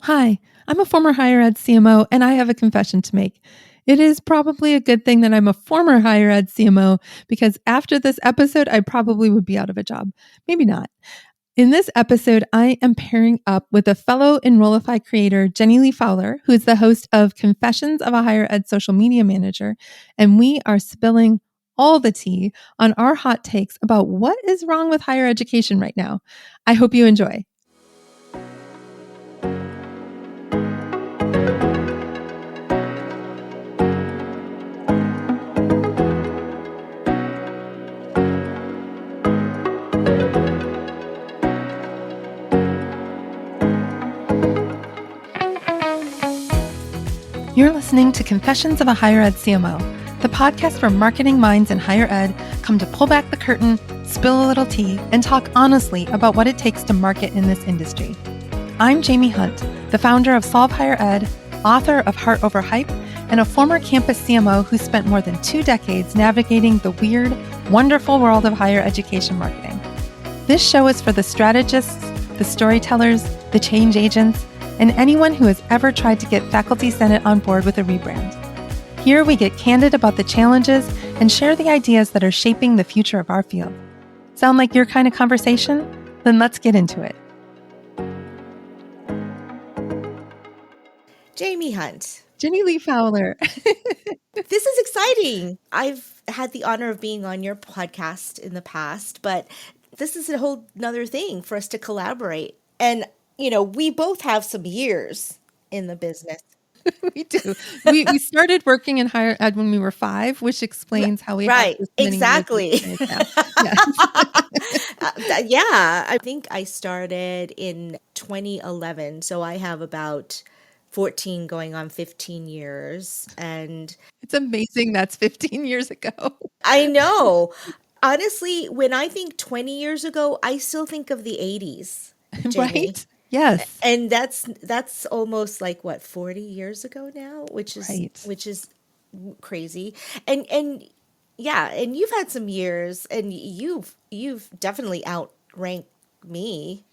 Hi, I'm a former higher ed CMO and I have a confession to make. It is probably a good thing that I'm a former higher ed CMO because after this episode, I probably would be out of a job. Maybe not. In this episode, I am pairing up with a fellow Enrollify creator, Jenny Lee Fowler, who is the host of Confessions of a Higher Ed Social Media Manager, and we are spilling all the tea on our hot takes about what is wrong with higher education right now. I hope you enjoy. You're listening to Confessions of a Higher Ed CMO, the podcast where marketing minds in higher ed come to pull back the curtain, spill a little tea, and talk honestly about what it takes to market in this industry. I'm Jaime Hunt, the founder of Solve Higher Ed, author of Heart Over Hype, and a former campus CMO who spent more than 2 decades navigating the weird, wonderful world of higher education marketing. This show is for the strategists, the storytellers, the change agents, and anyone who has ever tried to get Faculty Senate on board with a rebrand. Here we get candid about the challenges and share the ideas that are shaping the future of our field. Sound like your kind of conversation? Then let's get into it. Jaime Hunt. Jenny Lee Fowler. This is exciting. I've had the honor of being on your podcast in the past, but this is a whole nother thing for us to collaborate. And, we both have some years in the business. We do. We started working in higher ed when we were 5, which explains how we have this many exactly. years of experience now. Yeah, I think I started in 2011, so I have about 14 going on 15 years. And It's amazing that's 15 years ago. I know. Honestly, when I think 20 years ago, I still think of the 80s, Jaime. Right? Yes. And that's almost like what, 40 years ago now, which is crazy. And yeah, and you've had some years and you've definitely outranked me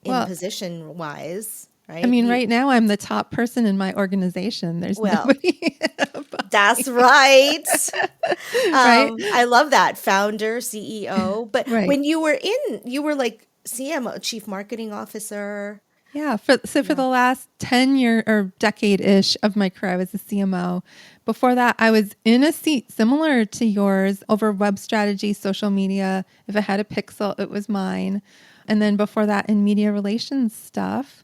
in position wise, right? I mean, right now I'm the top person in my organization. There's nobody above That's me. right. Right? I love that, founder, CEO. But Right. when you were like CMO, Chief Marketing Officer. Yeah. For the last 10 year or decade-ish of my career, I was a CMO. Before that, I was in a seat similar to yours over web strategy, social media. If I had a pixel, it was mine. And then before that, in media relations stuff.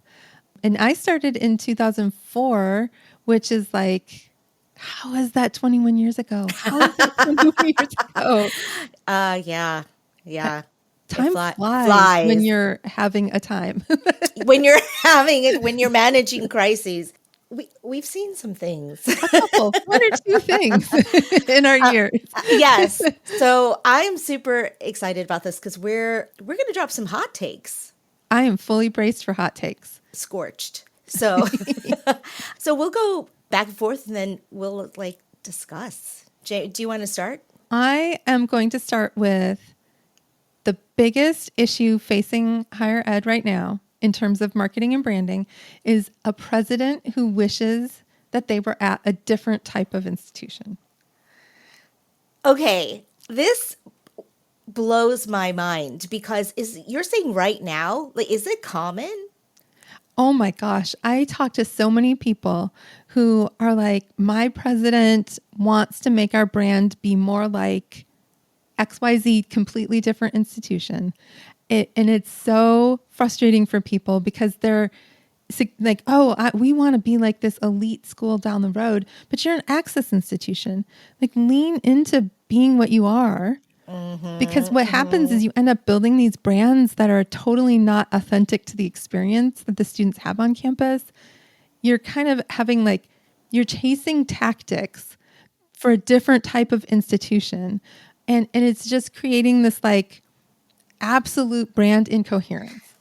And I started in 2004, which is like, how is that 21 years ago? How is that 21 years ago? Yeah. Time flies when you're having a time. when you're managing crises. We've seen some things. A couple, 1 or 2 things in our years. Yes. So I'm super excited about this because we're going to drop some hot takes. I am fully braced for hot takes. Scorched. So, so we'll go back and forth and then we'll discuss. Jay, do you want to start? I am going to start with the biggest issue facing higher ed right now in terms of marketing and branding is a president who wishes that they were at a different type of institution. Okay, this blows my mind because you're saying right now, is it common? Oh my gosh. I talk to so many people who are like, my president wants to make our brand be more like XYZ, completely different institution. And it's so frustrating for people because they're like, we want to be like this elite school down the road, but you're an access institution. Like, lean into being what you are. Because what happens is you end up building these brands that are totally not authentic to the experience that the students have on campus. You're kind of having you're chasing tactics for a different type of institution. And it's just creating this absolute brand incoherence.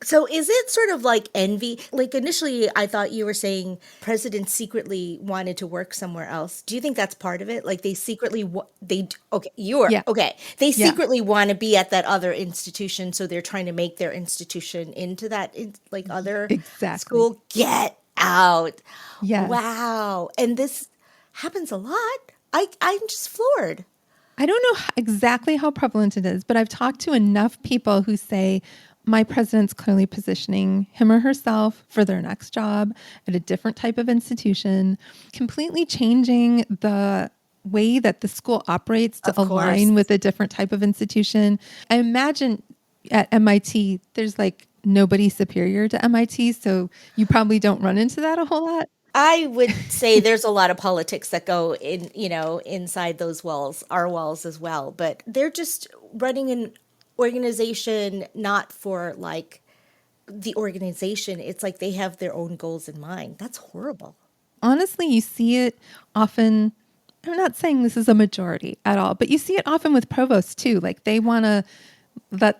So is it sort of like envy? Like initially, I thought you were saying presidents secretly wanted to work somewhere else. Do you think that's part of it? Like they secretly okay, you are Yeah. okay. They Yeah. secretly want to be at that other institution, so they're trying to make their institution into that like other Exactly. school. Get out. Yes. Wow. And this happens a lot. I'm just floored. I don't know exactly how prevalent it is, but I've talked to enough people who say my president's clearly positioning him or herself for their next job at a different type of institution, completely changing the way that the school operates to Of course. align with a different type of institution. I imagine at MIT, there's like nobody superior to MIT, so you probably don't run into that a whole lot. I would say there's a lot of politics that go in, inside those walls, our walls as well. But they're just running an organization not for like the organization. It's like they have their own goals in mind. That's horrible. Honestly, you see it often. I'm not saying this is a majority at all, but you see it often with provosts too. Like they want to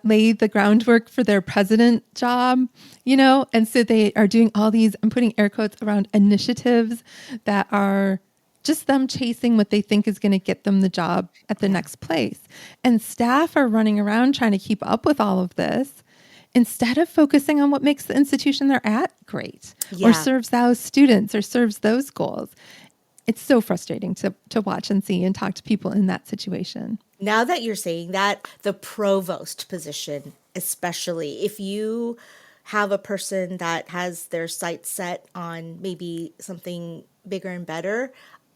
lay the groundwork for their president job, and so they are doing all these, I'm putting air quotes around initiatives that are just them chasing what they think is going to get them the job at the Yeah. next place. And staff are running around trying to keep up with all of this instead of focusing on what makes the institution they're at great or Yeah. serves those students or serves those goals. It's so frustrating to watch and see and talk to people in that situation. Now that you're saying that, the provost position, especially if you have a person that has their sights set on maybe something bigger and better,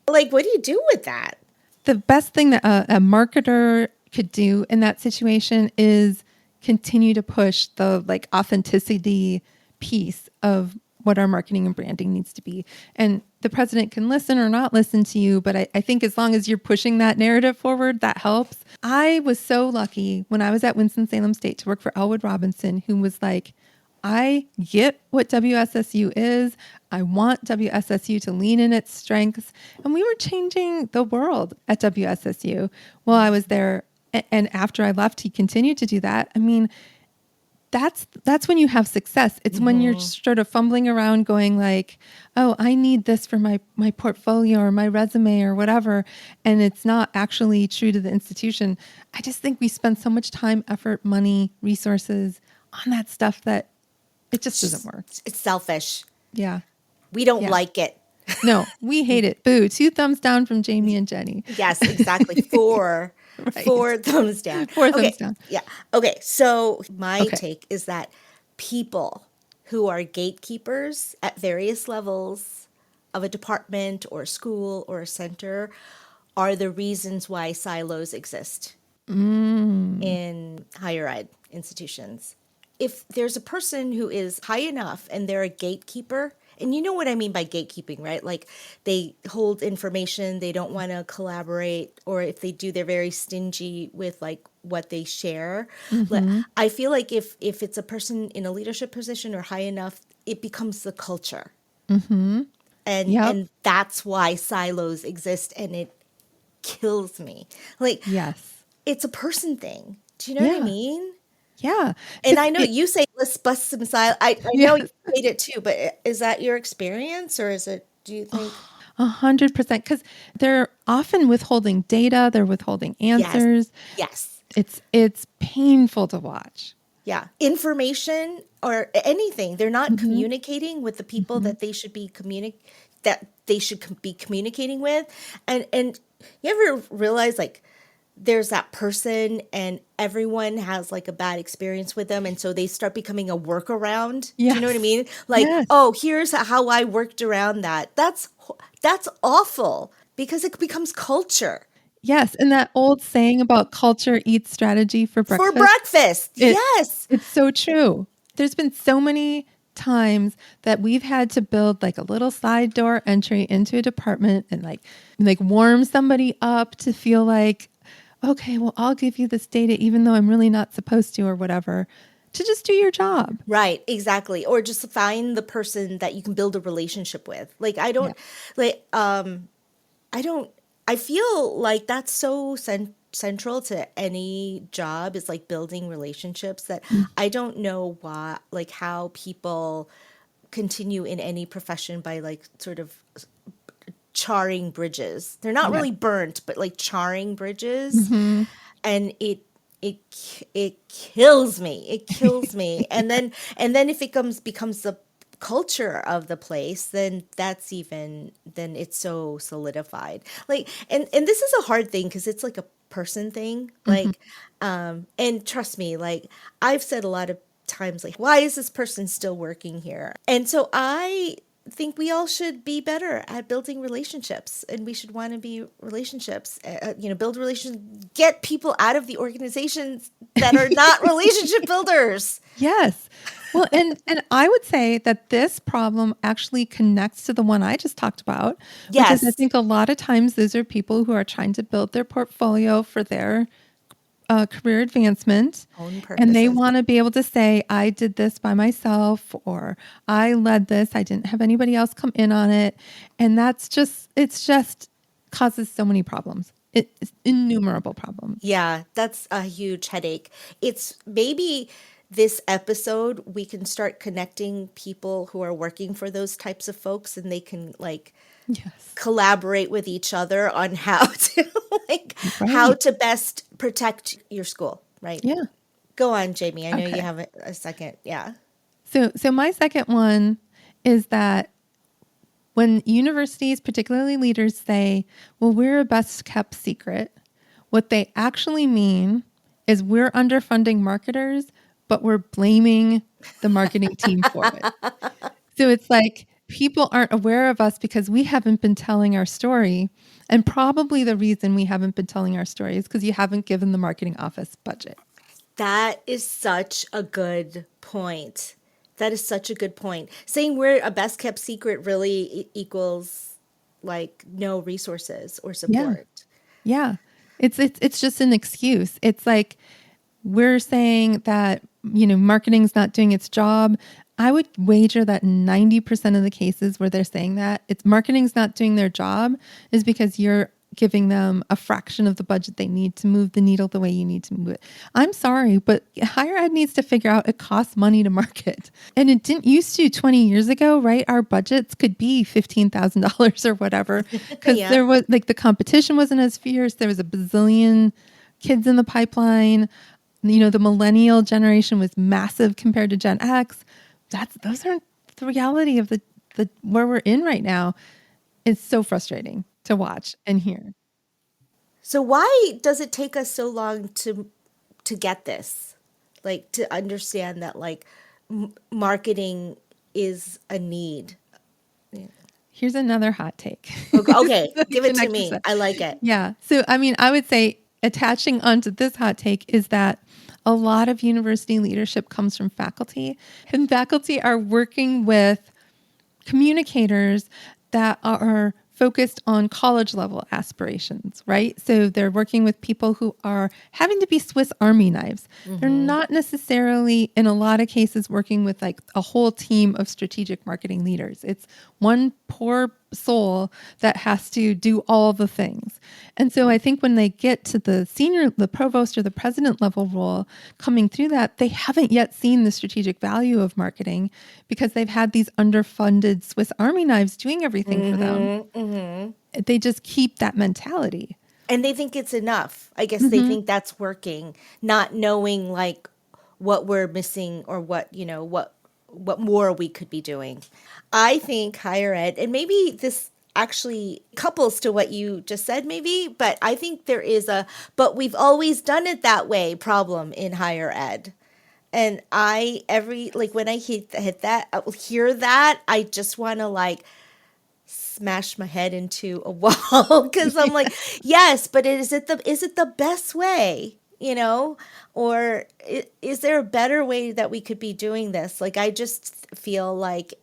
like what do you do with that? The best thing that a marketer could do in that situation is continue to push the like authenticity piece of what our marketing and branding needs to be. And the president can listen or not listen to you, but I think as long as you're pushing that narrative forward, that helps. I was so lucky when I was at Winston-Salem State to work for Elwood Robinson, who was like, I get what WSSU is. I want WSSU to lean in its strengths. And we were changing the world at WSSU while I was there. And after I left, he continued to do that. I mean, that's when you have success. It's when you're sort of fumbling around going like, oh, I need this for my portfolio or my resume or whatever. And it's not actually true to the institution. I just think we spend so much time, effort, money, resources on that stuff that it just doesn't work. It's selfish. Yeah. We don't Yeah. like it. No, we hate it. Boo. 2 thumbs down from Jamie and Jenny. Yes, exactly. Four. Right. 4 thumbs down. 4 Okay. thumbs down. Yeah. Okay. So my Okay. take is that people who are gatekeepers at various levels of a department or a school or a center are the reasons why silos exist in higher ed institutions. If there's a person who is high enough and they're a gatekeeper, and you know what I mean by gatekeeping, right? Like they hold information, they don't want to collaborate, or if they do, they're very stingy with like what they share. I feel like if it's a person in a leadership position or high enough, it becomes the culture. And Yep. and that's why silos exist, and it kills me. Like Yes. it's a person thing. Do you know what I Yeah. mean? Yeah. And 'Cause I know you say let's bust some silos. I know you yes. hate it too, but is that your experience, or is it? Do you think? 100%. Because they're often withholding data, they're withholding Yes. answers. Yes. It's painful to watch. Yeah. Information or anything. They're not communicating with the people that they should be communicating with. And you ever realize like there's that person and everyone has like a bad experience with them, and so they start becoming a workaround. Do you know what I Yes. mean? Like, Yes. oh, here's how I worked around that. That's awful because it becomes culture. Yes. And that old saying about culture eats strategy for For breakfast. breakfast. Yes. It's so true. There's been so many times that we've had to build like a little side door entry into a department and like warm somebody up to feel like, okay, well, I'll give you this data even though I'm really not supposed to or whatever, to just do your job. Right, exactly. Or just find the person that you can build a relationship with. Like I don't I feel like that's so central to any job is like building relationships, that Mm. I don't know why, like how people continue in any profession by like sort of charring bridges. They're not Yes. really burnt, but like charring bridges, Hmm. and it kills me. It kills me. And then if it becomes the culture of the place, then that's even then it's so solidified. Like, and this is a hard thing because it's like a person thing. Hmm. Like, and trust me, like I've said a lot of times, like, why is this person still working here? And so I think we all should be better at building relationships, and we should want to be relationships, build relations, get people out of the organizations that are not relationship builders. Yes. Well, and I would say that this problem actually connects to the one I just talked about, which is I Yes. think a lot of times those are people who are trying to build their portfolio for their career advancement. Own And they purposes. want to be able to say, I did this by myself, or I led this. I didn't have anybody else come in on it. And it's just causes so many problems. It's innumerable problems. Yeah, that's a huge headache. It's maybe this episode we can start connecting people who are working for those types of folks, and they can like Yes. collaborate with each other on how to how Right. to best protect your school, right? Yeah. Go on, Jamie. I know you Okay. have a second. Yeah. So my second one is that when universities, particularly leaders, say, well, we're a best kept secret, what they actually mean is we're underfunding marketers, but we're blaming the marketing team for it. So it's like people aren't aware of us because we haven't been telling our story. And probably the reason we haven't been telling our story is because you haven't given the marketing office budget. That is such a good point. That is such a good point. Saying we're a best kept secret really equals like no resources or Yeah. support. Yeah. It's just an excuse. It's like we're saying that, marketing's not doing its job. I would wager that 90% of the cases where they're saying that it's marketing's not doing their job is because you're giving them a fraction of the budget they need to move the needle the way you need to move it. I'm sorry, but higher ed needs to figure out it costs money to market. And it didn't used to 20 years ago, right? Our budgets could be $15,000 or whatever because Yeah. there was like the competition wasn't as fierce. There was a bazillion kids in the pipeline. The millennial generation was massive compared to Gen X. Those aren't the reality of the where we're in right now. It's so frustrating to watch and hear. So why does it take us so long to get this? Like to understand that like marketing is a need. Here's another hot take. Okay, okay, So we give it to connect this me. up. I like it. Yeah. So, I mean, I would say attaching onto this hot take is that a lot of university leadership comes from faculty, and faculty are working with communicators that are focused on college level aspirations, right? So they're working with people who are having to be Swiss Army knives. They're Mm-hmm. not necessarily, in a lot of cases, working with like a whole team of strategic marketing leaders. It's one poor soul that has to do all the things. And so I think when they get to the provost or the president level role coming through that, they haven't yet seen the strategic value of marketing because they've had these underfunded Swiss Army knives doing everything for them. Mm-hmm. Mm-hmm. They just keep that mentality. And they think it's enough. I guess they Hmm. think that's working, not knowing like what we're missing or what more we could be doing. I think higher ed, and maybe this actually couples to what you just said maybe, but I think there is a but we've always done it that way problem in higher ed. And I every like when I hit that hear that, I just want to like smash my head into a wall because I'm like, yes, but is it the best way, or is there a better way that we could be doing this? Like, I just feel like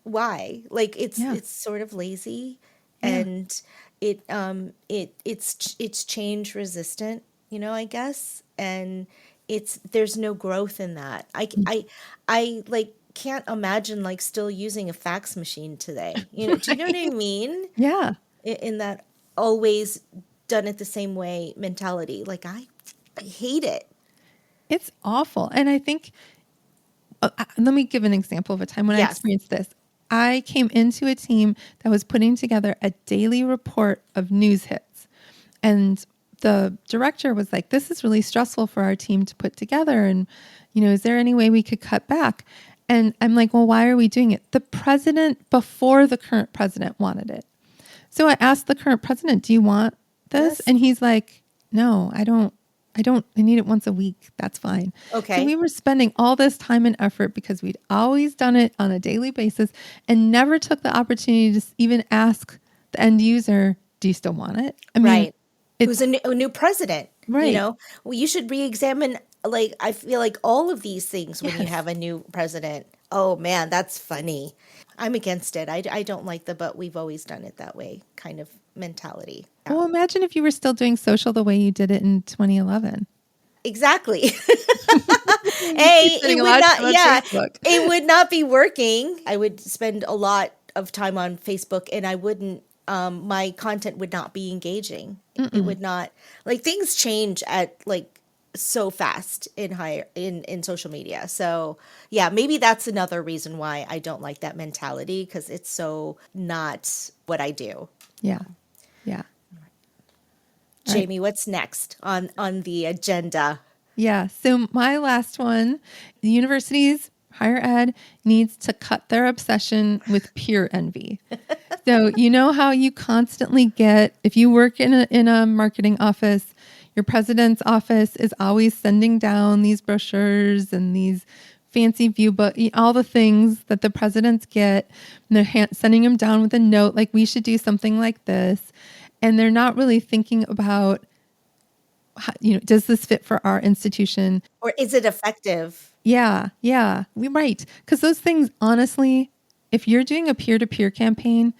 why? Like Yeah. it's sort of lazy, Yeah. and it's change resistant, I guess, and it's there's no growth in that. I like can't imagine like still using a fax machine today. Do you know what I Right. mean? Yeah. In that always done it the same way mentality. Like I hate it. It's awful. And I think, let me give an example of a time when I Yes. experienced this. I came into a team that was putting together a daily report of news hits. And the director was like, this is really stressful for our team to put together. And, is there any way we could cut back? And I'm like, well, why are we doing it? The president before the current president wanted it. So I asked the current president, do you want this? Yes. And he's like, no, I need it once a week. That's fine. So we Okay. were spending all this time and effort because we'd always done it on a daily basis and never took the opportunity to even ask the end user, do you still want it? I mean, Right. Who's it's a new president, you right. know? Well, you should re-examine, like, I feel like all of these things when you Yes. have a new president. Oh man, that's funny. I'm against it. I don't like the but we've always done it that way kind of mentality. Yeah. Well, imagine if you were still doing social the way you did it in 2011. Exactly. You'd be Hey, spending it a would lot of not, time on yeah, Facebook. it would not be working. I would spend a lot of time on Facebook and I wouldn't, my content would not be engaging. It would not, like things change at like so fast in social media. So yeah, maybe that's another reason why I don't like that mentality because it's so not what I do. Yeah. Yeah. All right. Jamie, what's next on the agenda? Yeah. So my last one, the universities, higher ed needs to cut their obsession with peer envy. So you know how you constantly get, if you work in a marketing office, your president's office is always sending down these brochures and these fancy view book, all the things that the presidents get. And they're sending them down with a note like we should do something like this. And they're not really thinking about, does this fit for our institution? Or is it effective? Yeah, yeah, we right. Because those things, honestly, if you're doing a peer-to-peer campaign,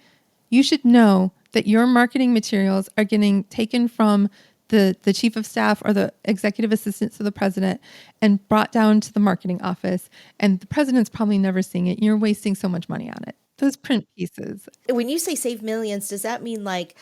you should know that your marketing materials are getting taken from the chief of staff or the executive assistant to the president and brought down to the marketing office. And the president's probably never seeing it. You're wasting so much money on it. Those print pieces. When you say save millions, does that mean like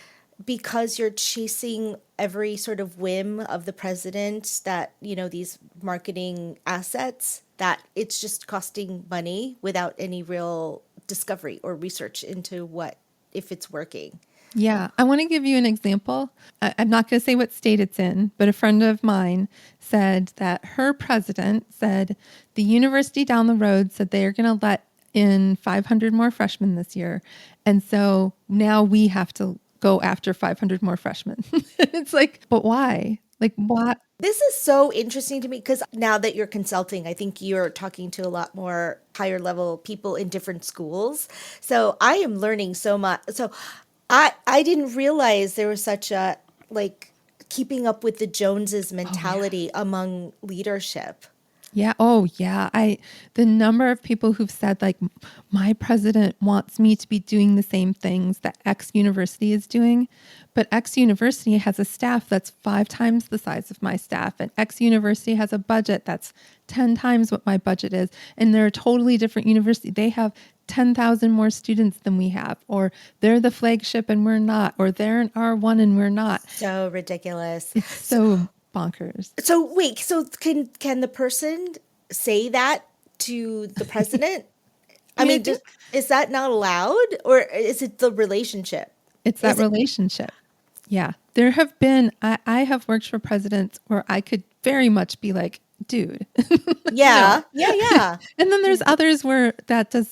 because you're chasing every sort of whim of the president that, these marketing assets, that it's just costing money without any real discovery or research into what if it's working? Yeah, I want to give you an example. I'm not going to say what state it's in, but a friend of mine said that her president said the university down the road said they are going to let in 500 more freshmen this year. And so now we have to go after 500 more freshmen. It's like, but why? Like, what? This is so interesting to me because now that you're consulting, I think you're talking to a lot more higher level people in different schools. So I am learning so much. So I didn't realize there was such a like keeping up with the Joneses Oh, yeah. mentality among leadership. Yeah. Oh, yeah. The number of people who've said, like, my president wants me to be doing the same things that X university is doing, but X university has a staff that's 5 times the size of my staff, and X university has a budget that's 10 times what my budget is. And they're a totally different university. They have 10,000 more students than we have, or they're the flagship and we're not, or they're an R1 and we're not. So ridiculous. It's so bonkers. So wait, so can the person say that to the president? I mean, Is that not allowed, or is it the relationship? it's that Is it? relationship. Yeah. There have been, I have worked for presidents where I could very much be like, dude, Yeah, no. yeah, yeah. And then there's others where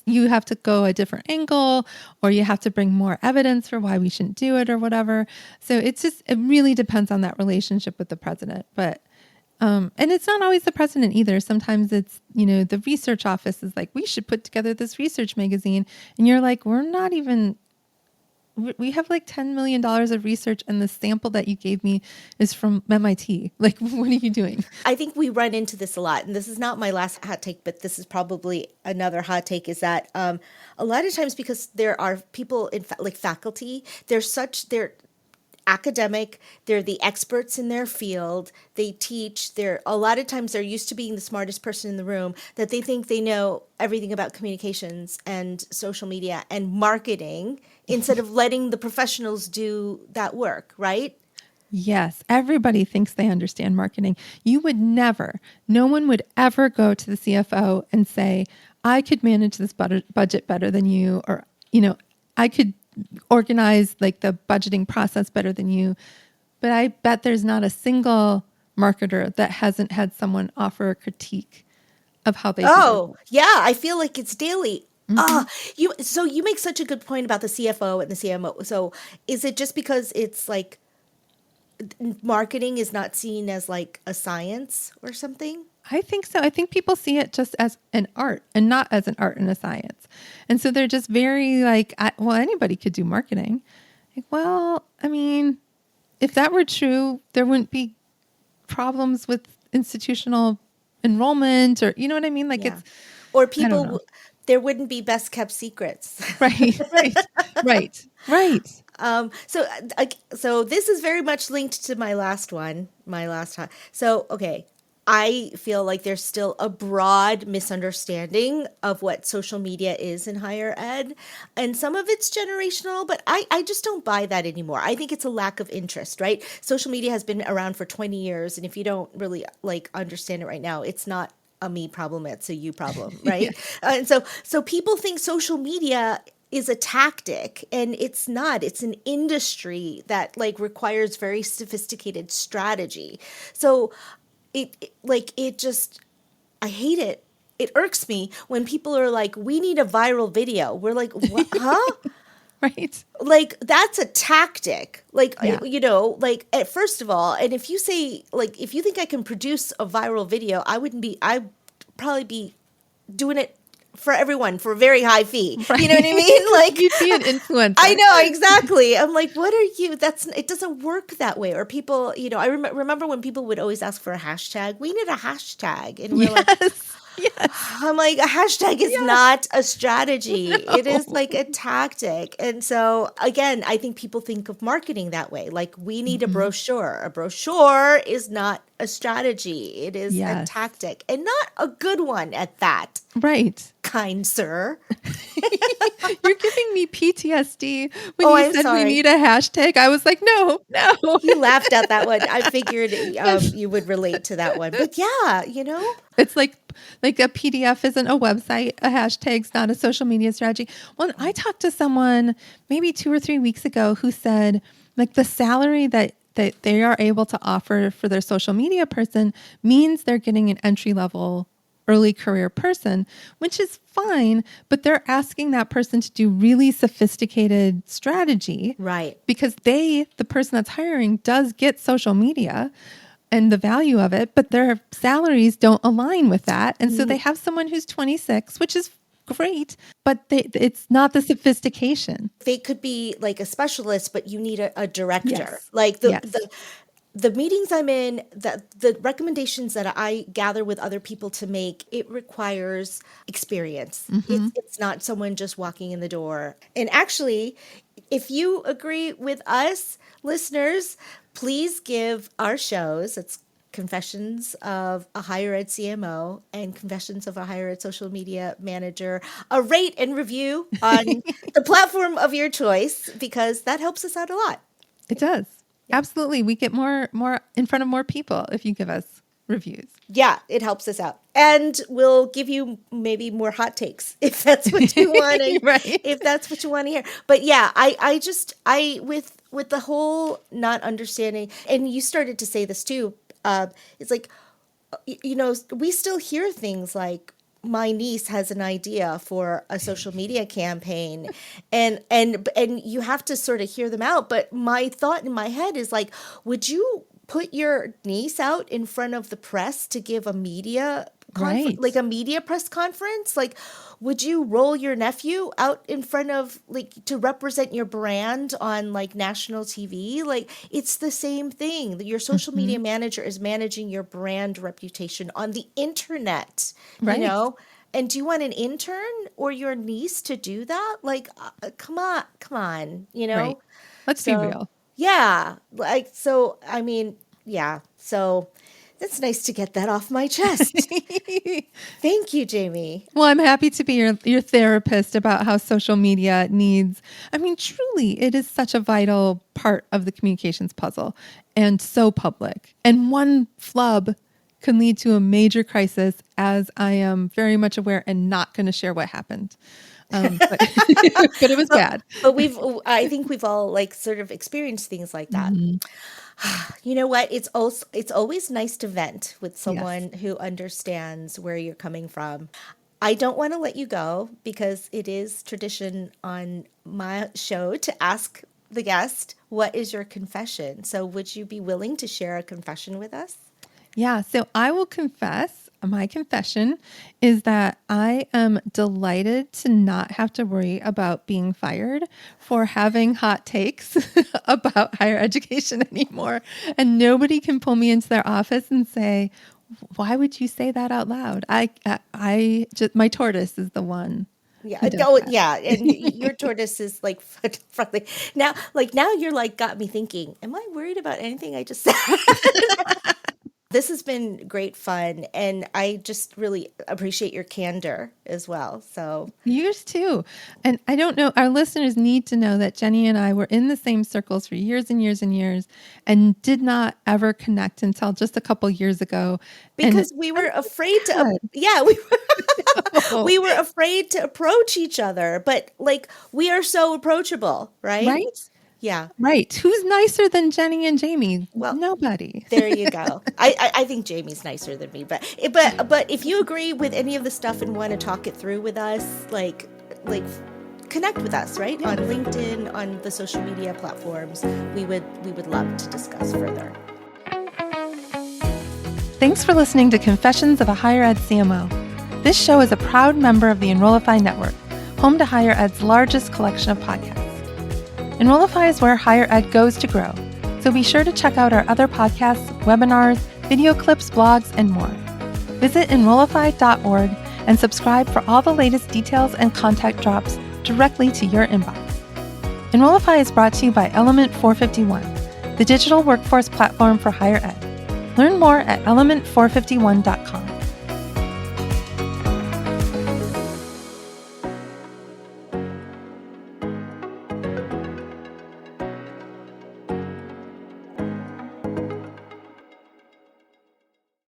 you have to go a different angle or you have to bring more evidence for why we shouldn't do it or whatever. So it really depends on that relationship with the president. But, and it's not always the president either. Sometimes it's, the research office is like, we should put together this research magazine. And you're like, we have like $10 million of research and the sample that you gave me is from MIT. Like, what are you doing? I think we run into this a lot, and this is not my last hot take, but this is probably another hot take. Is that a lot of times because there are people in like faculty, they're academic, they're the experts in their field, they teach, they're a lot of times they're used to being the smartest person in the room, that they think they know everything about communications and social media and marketing instead of letting the professionals do that work, right? Yes, everybody thinks they understand marketing. You would never, no one would ever go to the CFO and say, I could manage this budget better than you, or, I could organize like the budgeting process better than you. But I bet there's not a single marketer that hasn't had someone offer a critique of how they do their Oh, work. yeah, I feel like it's daily. Hmm. Ah, you make such a good point about the CFO and the CMO. So is it just because it's like marketing is not seen as like a science or something? I think so. I think people see it just as an art and not as an art and a science. And so they're just very like, well, anybody could do marketing. Like, well, I mean, if that were true, there wouldn't be problems with institutional enrollment, or, you know what I mean? Like, Yeah. it's, Or I don't know. there wouldn't be best kept secrets. Right, right, right, right. So this is very much linked to my last one, my last time. So, okay, I feel like there's still a broad misunderstanding of what social media is in higher ed. And some of it's generational, but I just don't buy that anymore. I think it's a lack of interest, right? Social media has been around for 20 years. And if you don't really like understand it right now, it's not a me problem, it's a you problem, Yeah. right? And so people think social media is a tactic, and it's not. It's an industry that like requires very sophisticated strategy. So it just, I hate it. It irks me when people are like, we need a viral video. We're like, what? Huh? Right. Like that's a tactic. Like Yeah. like first of all, and if you say like if you think I can produce a viral video, I'd probably be doing it for everyone for a very high fee. You know what I Right. mean? Like You'd be an I influencer. know exactly. I'm like, what are you? That's it doesn't work that way. Or people, I remember when people would always ask for a hashtag. We need a hashtag, and we're like, Yes. Yes. I'm like, a hashtag is Yes. not a strategy. It is No. like a tactic. And so, again, I think people think of marketing that way. Like, we need a Hmm. brochure. A brochure is not a strategy, it is a Yes. tactic, and not a good one at that, Right. kind sir. You're giving me PTSD when Oh, you I'm said we sorry. need a hashtag. I was like, no, no. You laughed at that one. I figured Yes. you would relate to that one. But yeah, you know? It's like a PDF isn't a website, a hashtag's not a social media strategy. Well, I talked to someone maybe 2 or 3 weeks ago who said like the salary that they are able to offer for their social media person means they're getting an entry level early career person, which is fine, but they're asking that person to do really sophisticated strategy Right. because the person that's hiring does get social media and the value of it, but their salaries don't align with that. And so they have someone who's 26, which is great, but it's not the sophistication. They could be like a specialist, but you need a director. Yes. Like Yes. the meetings I'm in, the recommendations that I gather with other people to make, it requires experience. Hmm. It's not someone just walking in the door. And actually, if you agree with us, listeners, please give our shows, it's Confessions of a Higher Ed CMO and Confessions of a Higher Ed Social Media Manager, a rate and review on the platform of your choice, because that helps us out a lot. It does. Yeah. Absolutely. We get more in front of more people if you give us reviews. Yeah, it helps us out. And we'll give you maybe more hot takes if that's what you want to Right. if that's what you want to hear. But yeah, I with the whole not understanding, and you started to say this too, it's like we still hear things like my niece has an idea for a social media campaign, and you have to sort of hear them out. But my thought in my head is like, would you put your niece out in front of the press to give a media conference, Right. like a media press conference? Like, would you roll your nephew out in front of, like, to represent your brand on like national TV? Like, it's the same thing. Your social Hmm. media manager is managing your brand reputation on the internet, you Right. know? And do you want an intern or your niece to do that? Like, come on, you Right. know? Let's be So, real. yeah, like, so, I mean, yeah. So That's nice to get that off my chest. Thank you, Jaime. Well, I'm happy to be your therapist about how social media needs, truly, it is such a vital part of the communications puzzle and so public. And one flub can lead to a major crisis, as I am very much aware and not going to share what happened. But it was bad. But I think we've all like sort of experienced things like that. Mm-hmm. You know what? It's always nice to vent with someone who understands where you're coming from. I don't want to let you go because it is tradition on my show to ask the guest, what is your confession? So would you be willing to share a confession with us? Yeah, so I will confess. My confession is that I am delighted to not have to worry about being fired for having hot takes about higher education anymore. And nobody can pull me into their office and say, why would you say that out loud? I just, my tortoise is the one. Yeah. Oh, yeah. And your tortoise is like friendly. Now you're like, got me thinking, am I worried about anything I just said? This has been great fun, and I just really appreciate your candor as well. So yours too. And I don't know, our listeners need to know that Jenny and I were in the same circles for years and years and years and did not ever connect until just a couple years ago. Because we were afraid to, we were afraid to approach each other, but like we are so approachable, right? Right. Yeah. Right. Who's nicer than Jenny and Jaime? Well, nobody. There you go. I think Jamie's nicer than me, but if you agree with any of the stuff and want to talk it through with us, like connect with us, right? On LinkedIn, on the social media platforms, we would love to discuss further. Thanks for listening to Confessions of a Higher Ed CMO. This show is a proud member of the Enrollify Network, home to Higher Ed's largest collection of podcasts. Enrollify is where higher ed goes to grow, so be sure to check out our other podcasts, webinars, video clips, blogs, and more. Visit Enrollify.org and subscribe for all the latest details and contact drops directly to your inbox. Enrollify is brought to you by Element 451, the digital workforce platform for higher ed. Learn more at element451.com.